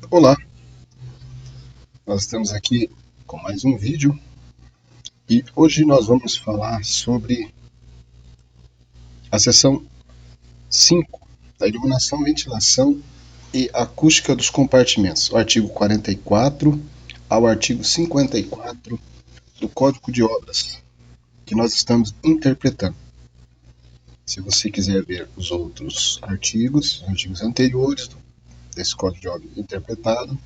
Olá, nós estamos aqui com mais um vídeo e hoje nós vamos falar sobre a seção 5 da iluminação, ventilação e acústica dos compartimentos, o artigo 44 ao artigo 54 do Código de Obras, que nós estamos interpretando. Se você quiser ver os outros artigos anteriores desse Código de Obras interpretado,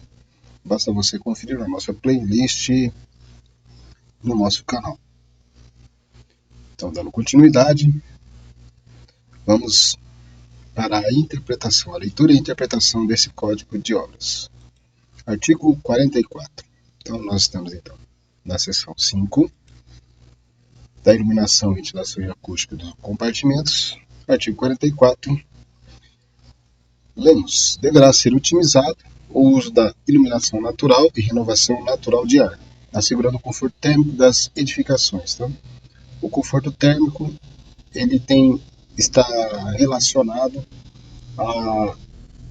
basta você conferir na nossa playlist no nosso canal. Então, dando continuidade, vamos para a interpretação, a leitura e interpretação desse Código de Obras. Artigo 44. Então, nós estamos na seção 5 da iluminação, ventilação e acústica dos compartimentos. Artigo 44. Lemos: deverá ser otimizado o uso da iluminação natural e renovação natural de ar, assegurando o conforto térmico das edificações. Então, o conforto térmico ele está relacionado ao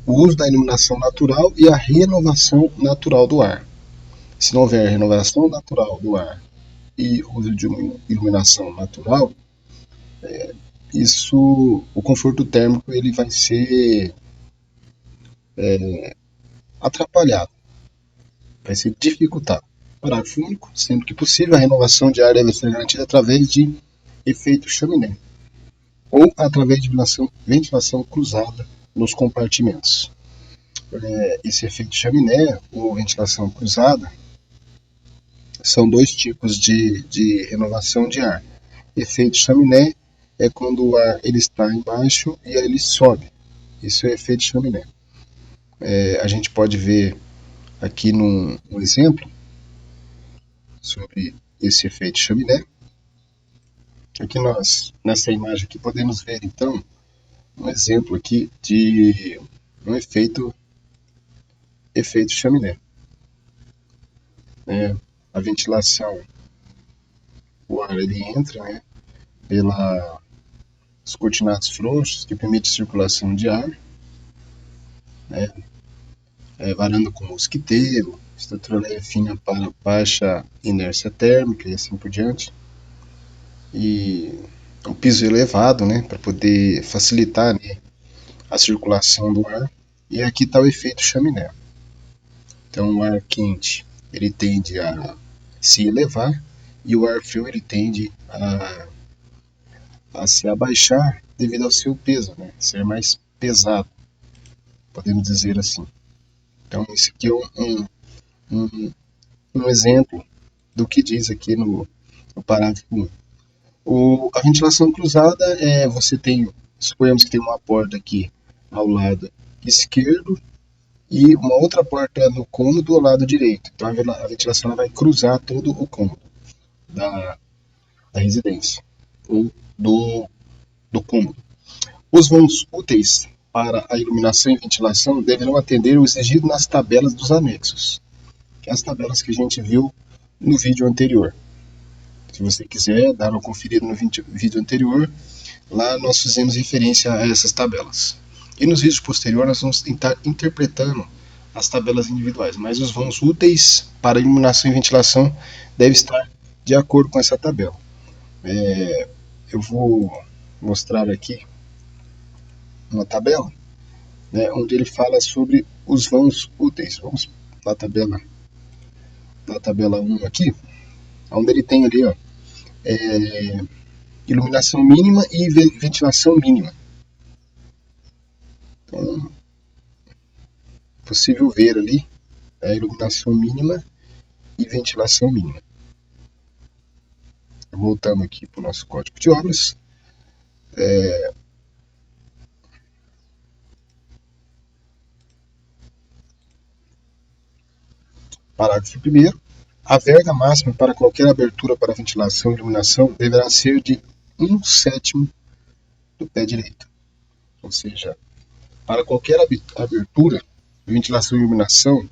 uso da iluminação natural e a renovação natural do ar. Se não houver renovação natural do ar e uso de iluminação natural, o conforto térmico ele vai ser atrapalhado, vai ser dificultado. Parágrafo único. Sempre que possível, a renovação de ar deve ser garantida através de efeito chaminé ou através de ventilação cruzada nos compartimentos. Esse efeito chaminé ou ventilação cruzada são dois tipos de renovação de ar. Efeito chaminé é quando o ar ele está embaixo e ele sobe. Isso é efeito chaminé. A gente pode ver aqui um exemplo sobre esse efeito chaminé. Aqui nessa imagem aqui, podemos ver então um exemplo aqui de um efeito chaminé. A ventilação, o ar ele entra pelos cortinados frouxos, que permite circulação de ar, varanda com mosquiteiro, estrutura fina para baixa inércia térmica e assim por diante. E um piso elevado, para poder facilitar a circulação do ar. E aqui está o efeito chaminé. Então, o ar quente ele tende a se elevar e o ar frio ele tende a se abaixar devido ao seu peso, ser mais pesado, podemos dizer assim. Então, esse aqui é um exemplo do que diz aqui no parágrafo 1. A ventilação cruzada suponhamos que tem uma porta aqui ao lado esquerdo e uma outra porta no cômodo ao lado direito. Então a ventilação vai cruzar todo o cômodo da residência ou do cômodo. Os vãos úteis para a iluminação e ventilação deverão atender o exigido nas tabelas dos anexos, que é as tabelas que a gente viu no vídeo anterior. Se você quiser dar uma conferida no vídeo anterior, lá nós fizemos referência a essas tabelas. E nos vídeos posteriores nós vamos tentar interpretando as tabelas individuais, mas os vãos úteis para iluminação e ventilação devem estar de acordo com essa tabela. Eu vou mostrar aqui uma tabela, onde ele fala sobre os vãos úteis. Vamos na tabela 1 aqui, onde ele tem ali, iluminação mínima e ventilação mínima. Então, é possível ver ali a iluminação mínima e ventilação mínima. Voltando aqui para o nosso código de obras. Parágrafo 1º. A verga máxima para qualquer abertura para ventilação e iluminação deverá ser de 1/7 do pé direito. Ou seja, para qualquer abertura, ventilação e iluminação,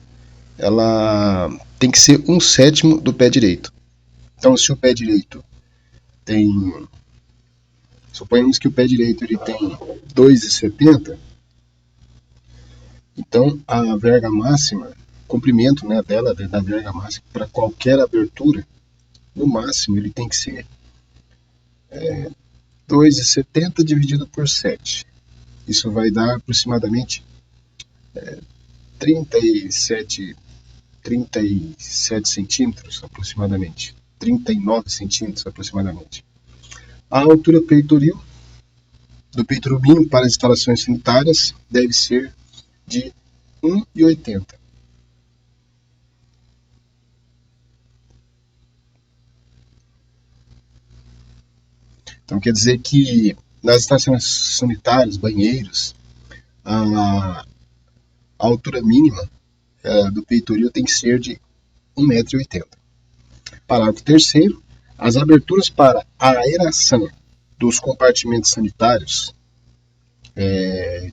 ela tem que ser 1/7 do pé direito. Então, se o pé direito suponhamos que o pé direito ele tem 2,70 Então, a verga máxima, comprimento, né, dela, da verga máxima, para qualquer abertura, no máximo, ele tem que ser 2,70 dividido por 7. Isso vai dar aproximadamente 37, 37 centímetros, aproximadamente. 39 centímetros, aproximadamente. A altura peitoril do peitoril mínimo para as instalações sanitárias deve ser de 1,80. Então quer dizer que nas estações sanitárias, banheiros, a altura mínima do peitoril tem que ser de 1,80 m. Parágrafo terceiro. As aberturas para a aeração dos compartimentos sanitários,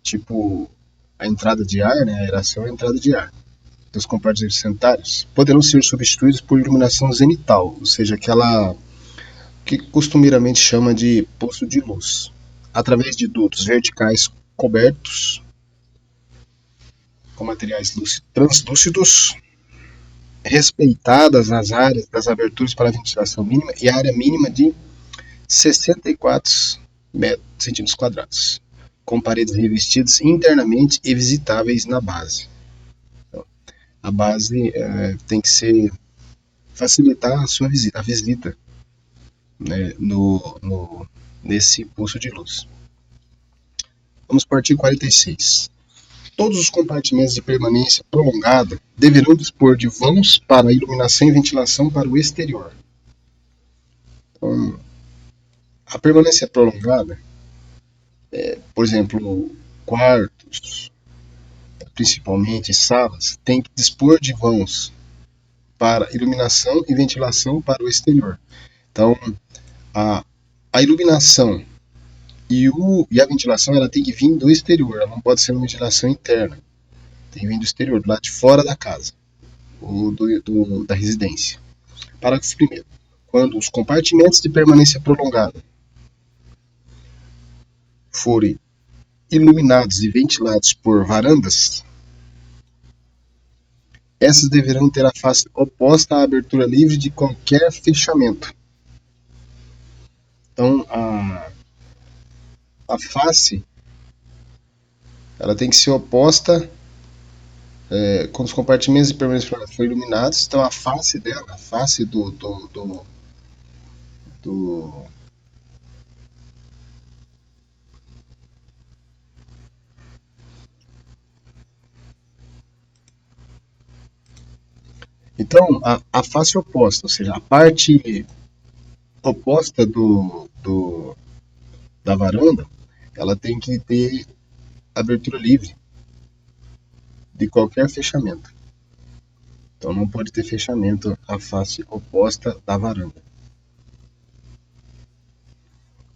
tipo a entrada de ar, né, a aeração é a entrada de ar dos compartimentos sanitários, poderão ser substituídos por iluminação zenital, ou seja, aquela que costumeiramente chama de poço de luz, através de dutos verticais cobertos com materiais translúcidos, respeitadas as áreas das aberturas para a ventilação mínima e a área mínima de 64 centímetros quadrados, com paredes revestidas internamente e visitáveis na base. Então, a base tem que ser facilitar a sua visita, né, nesse poço de luz. Vamos para o artigo 46. Todos os compartimentos de permanência prolongada deverão dispor de vãos para iluminação e ventilação para o exterior. Então, a permanência prolongada, por exemplo, quartos, principalmente salas, tem que dispor de vãos para iluminação e ventilação para o exterior. Então, a iluminação e a ventilação ela tem que vir do exterior, ela não pode ser uma ventilação interna. Tem que vir do exterior, do lado de fora da casa ou da residência. Parágrafo 1º. Quando os compartimentos de permanência prolongada forem iluminados e ventilados por varandas, essas deverão ter a face oposta à abertura livre de qualquer fechamento. Então, a face ela tem que ser oposta quando os compartimentos de permanência prolongada forem iluminados. Então, a face dela, a face do então, a face oposta, ou seja, a parte oposta da varanda, ela tem que ter abertura livre de qualquer fechamento. Então não pode ter fechamento à face oposta da varanda.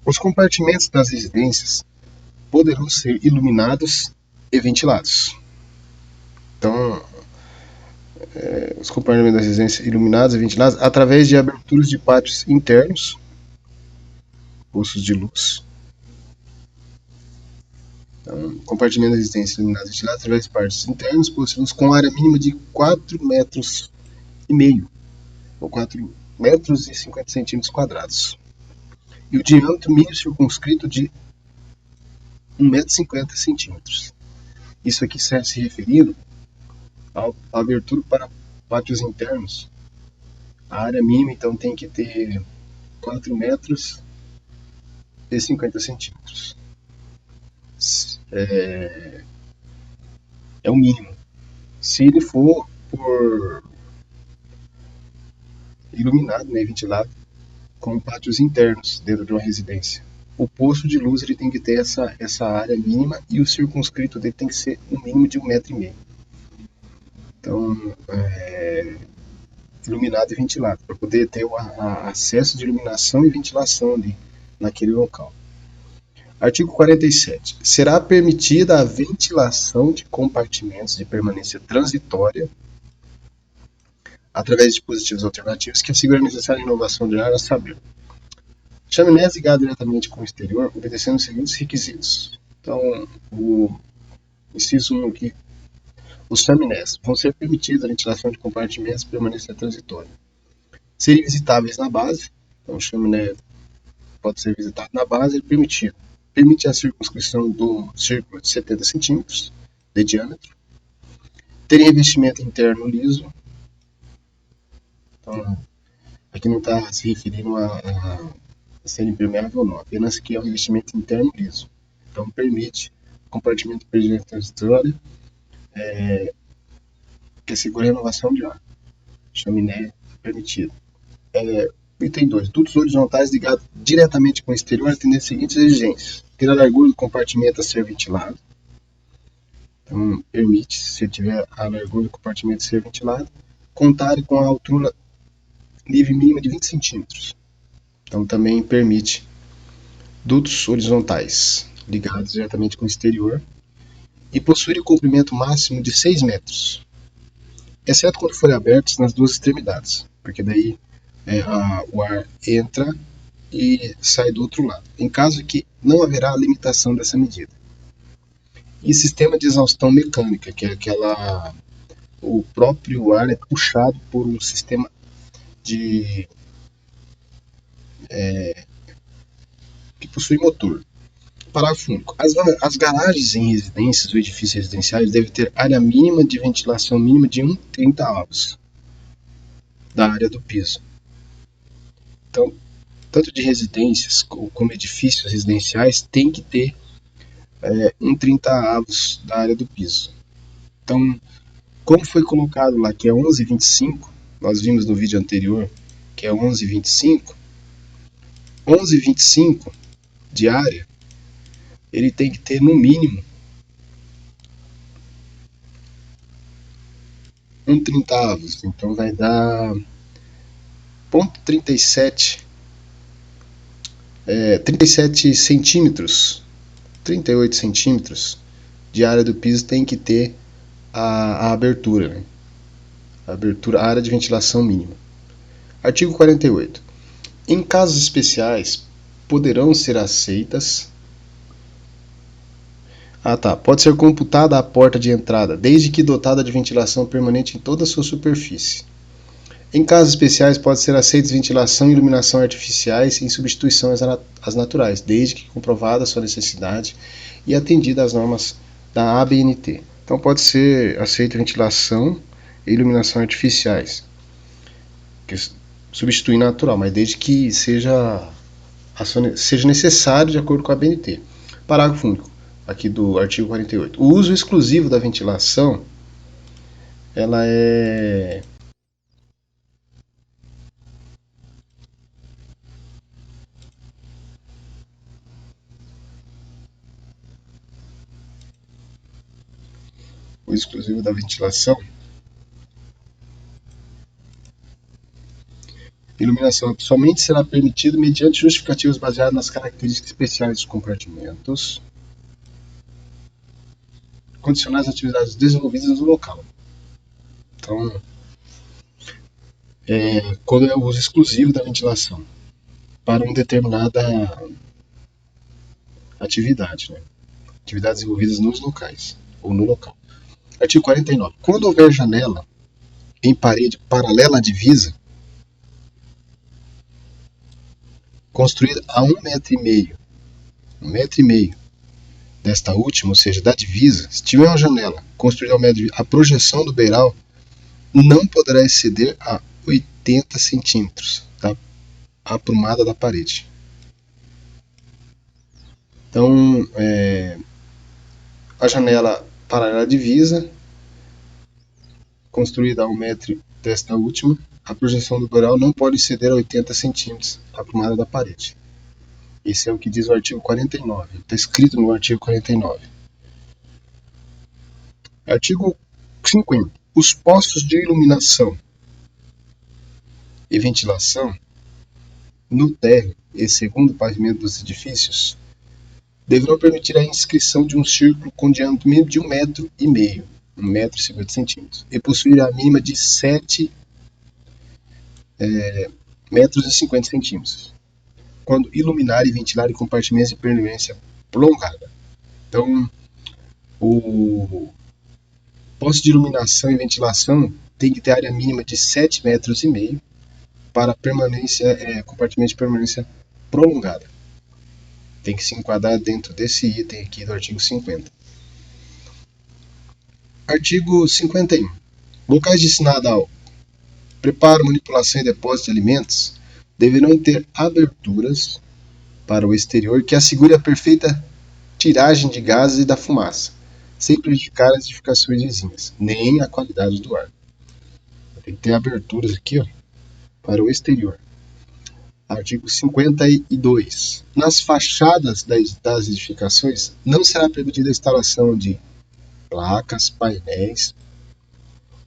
Os compartimentos das residências poderão ser iluminados e ventilados. Então, os compartimentos das residências iluminados e ventilados através de aberturas de pátios internos, poços de luz. Então, compartimentos das residências iluminados e ventilados através de pátios internos, poços de luz com área mínima de 4,5 metros ou 4 metros e 50 centímetros quadrados. E o diâmetro mínimo circunscrito de 1,50 m. Isso aqui está se referindo à abertura para pátios internos. A área mínima, então, tem que ter 4 metros e 50 centímetros. É o mínimo. Se ele for por iluminado, né, ventilado, com pátios internos dentro de uma residência. O poço de luz ele tem que ter essa área mínima e o circunscrito dele tem que ser no mínimo de 1,5 m. Então, iluminado e ventilado, para poder ter o acesso de iluminação e ventilação ali naquele local. Artigo 47. Será permitida a ventilação de compartimentos de permanência transitória através de dispositivos alternativos que assegurem a necessária inovação de ar, a saber, chaminés ligados diretamente com o exterior, obedecendo os seguintes requisitos. Então, o inciso 1 aqui Os chaminés vão ser permitidos a ventilação de compartimentos permanecer transitória. Serem visitáveis na base, então o chaminé pode ser visitado na base e permitido. Permite a circunscrição do círculo de 70 centímetros de diâmetro. Ter revestimento interno liso. Então, aqui não está se referindo a ser impermeável ou não, apenas que é um revestimento interno liso. Então, permite compartimento transitório que assegura a renovação de ar. Chaminé permitido. Item 2. Dutos horizontais ligados diretamente com o exterior atendendo as seguintes exigências. Ter a largura do compartimento a ser ventilado. Então, permite, se tiver a largura do compartimento a ser ventilado, contar com a altura livre mínima de 20 centímetros. Então, também permite dutos horizontais ligados diretamente com o exterior e possuir o comprimento máximo de 6 metros, exceto quando forem abertos nas duas extremidades, porque daí o ar entra e sai do outro lado. Em caso que não haverá limitação dessa medida. E sistema de exaustão mecânica, que é o próprio ar é puxado por um sistema que possui motor. Parágrafo único. As garagens em residências ou edifícios residenciais devem ter área mínima de ventilação mínima de 1,30 avos da área do piso. Então, tanto de residências como edifícios residenciais tem que ter 1,30 avos da área do piso. Então, como foi colocado lá que é 11,25, nós vimos no vídeo anterior que é 11,25, 11,25 de área, ele tem que ter no mínimo 1,30 avos, então vai dar 37 centímetros, 38 centímetros de área do piso tem que ter a abertura, né? A área de ventilação mínima. Artigo 48. Em casos especiais, poderão ser aceitas. Pode ser computada a porta de entrada, desde que dotada de ventilação permanente em toda a sua superfície. Em casos especiais, pode ser aceitas ventilação e iluminação artificiais em substituição às naturais, desde que comprovada a sua necessidade e atendida às normas da ABNT. Então, pode ser aceita ventilação e iluminação artificiais, substituindo a natural, mas desde que seja necessário de acordo com a ABNT. Parágrafo único, aqui do artigo 48. O uso exclusivo da ventilação, ela é o exclusivo da ventilação. Iluminação somente será permitido mediante justificativas baseadas nas características especiais dos compartimentos, condicionais às atividades desenvolvidas no local. Então, quando é o uso exclusivo da ventilação para uma determinada atividade, né? Atividades desenvolvidas nos locais ou no local. Artigo 49. Quando houver janela em parede paralela à divisa, construída a 1,5 m desta última, ou seja, da divisa, se tiver uma janela construída ao metro, a projeção do beiral não poderá exceder a 80 centímetros da aprumada da parede. Então, a janela paralela à divisa, construída a 1 m desta última, a projeção do beiral não pode exceder a 80 centímetros da aprumada da parede. Esse é o que diz o artigo 49. Está escrito no artigo 49. Artigo 50. Os postos de iluminação e ventilação no térreo e segundo pavimento dos edifícios deverão permitir a inscrição de um círculo com diâmetro mínimo de 1,5 m, 1,50 m, e possuir a mínima de 7,50 m, quando iluminar e ventilar em compartimentos de permanência prolongada. Então, Poste de iluminação e ventilação tem que ter área mínima de 7,5 metros para compartimento de permanência prolongada. Tem que se enquadrar dentro desse item aqui do artigo 50. Artigo 51. Locais destinados ao preparo, manipulação e depósito de alimentos deverão ter aberturas para o exterior que assegure a perfeita tiragem de gases e da fumaça, sem prejudicar as edificações vizinhas, nem a qualidade do ar. Tem que ter aberturas aqui, ó, para o exterior. Artigo 52. Nas fachadas das edificações não será permitida a instalação de placas, painéis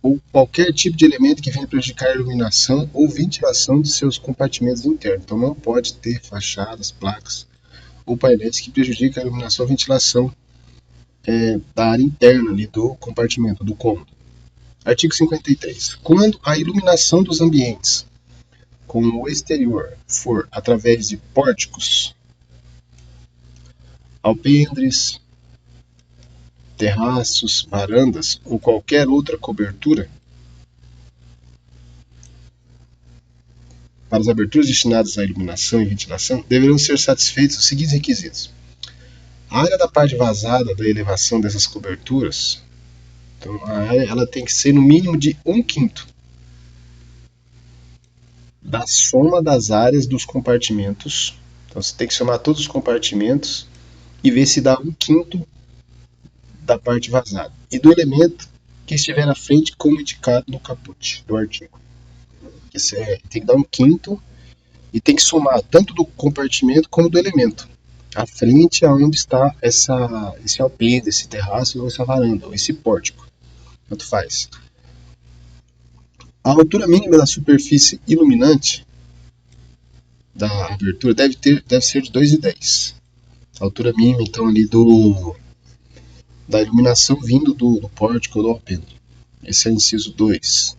ou qualquer tipo de elemento que venha prejudicar a iluminação ou ventilação de seus compartimentos internos. Então não pode ter fachadas, placas ou painéis que prejudiquem a iluminação ou ventilação da área interna ali do compartimento, do cômodo. Artigo 53. Quando a iluminação dos ambientes com o exterior for através de pórticos, alpendres, terraços, varandas ou qualquer outra cobertura, para as aberturas destinadas à iluminação e ventilação, deverão ser satisfeitos os seguintes requisitos. A área da parte vazada da elevação dessas coberturas, então a área ela tem que ser no mínimo de 1/5 da soma das áreas dos compartimentos. Então você tem que somar todos os compartimentos e ver se dá 1/5 da parte vazada e do elemento que estiver à frente, como indicado no caput do artigo. Tem que dar 1/5 e tem que somar tanto do compartimento como do elemento à frente, aonde está esse alpendre, esse terraço ou essa varanda, ou esse pórtico. Tanto faz. A altura mínima da superfície iluminante da abertura deve ser de 2,10. A altura mínima, então, ali da iluminação vindo do pórtico ou do alpendre. Esse é o inciso 2.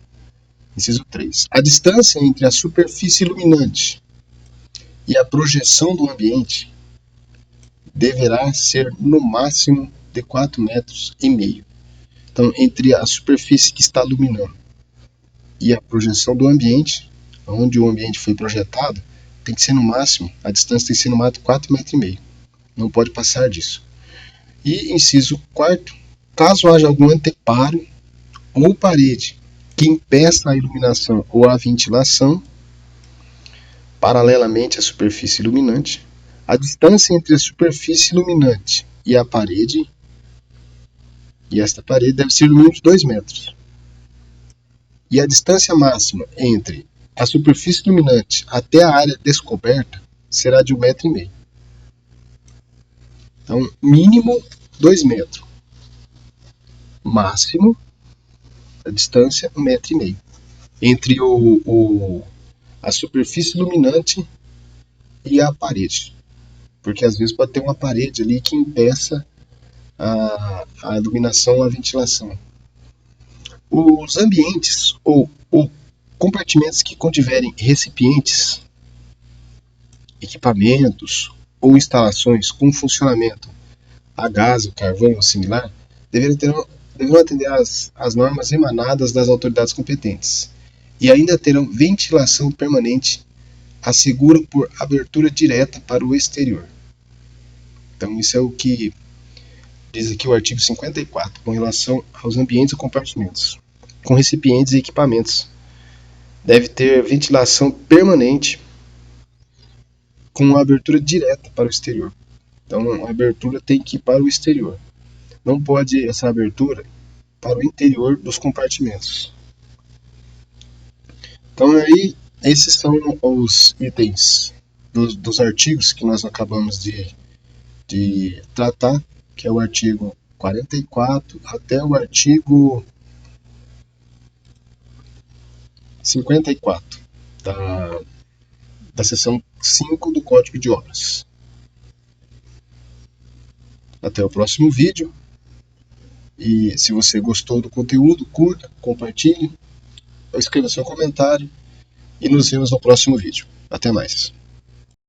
Inciso 3. A distância entre a superfície iluminante e a projeção do ambiente deverá ser no máximo de 4,5 metros. Então, entre a superfície que está iluminando e a projeção do ambiente, onde o ambiente foi projetado, tem que ser no máximo, a distância tem que ser no máximo 4,5 metros. Não pode passar disso. E inciso 4, caso haja algum anteparo ou parede que impeça a iluminação ou a ventilação, paralelamente à superfície iluminante, a distância entre a superfície iluminante e a parede, e esta parede deve ser no mínimo de 2 metros. E a distância máxima entre a superfície iluminante até a área descoberta será de 1,5 metro. Então, mínimo 2 metros. Máximo, a distância 1,5 metro. Entre a superfície iluminante e a parede. Porque às vezes pode ter uma parede ali que impeça a iluminação ou a ventilação. Os ambientes ou compartimentos que contiverem recipientes, equipamentos ou instalações com funcionamento a gás, o carvão ou similar, deverão atender às normas emanadas das autoridades competentes e ainda terão ventilação permanente assegura por abertura direta para o exterior. Então isso é o que diz aqui o artigo 54 com relação aos ambientes e compartimentos com recipientes e equipamentos. Deve ter ventilação permanente com abertura direta para o exterior. Então a abertura tem que ir para o exterior. Não pode essa abertura para o interior dos compartimentos. Então aí esses são os itens dos artigos que nós acabamos de tratar, que é o artigo 44 até o artigo 54 da seção 5 do Código de Obras. Até o próximo vídeo. E se você gostou do conteúdo, curta, compartilhe, escreva seu comentário e nos vemos no próximo vídeo. Até mais.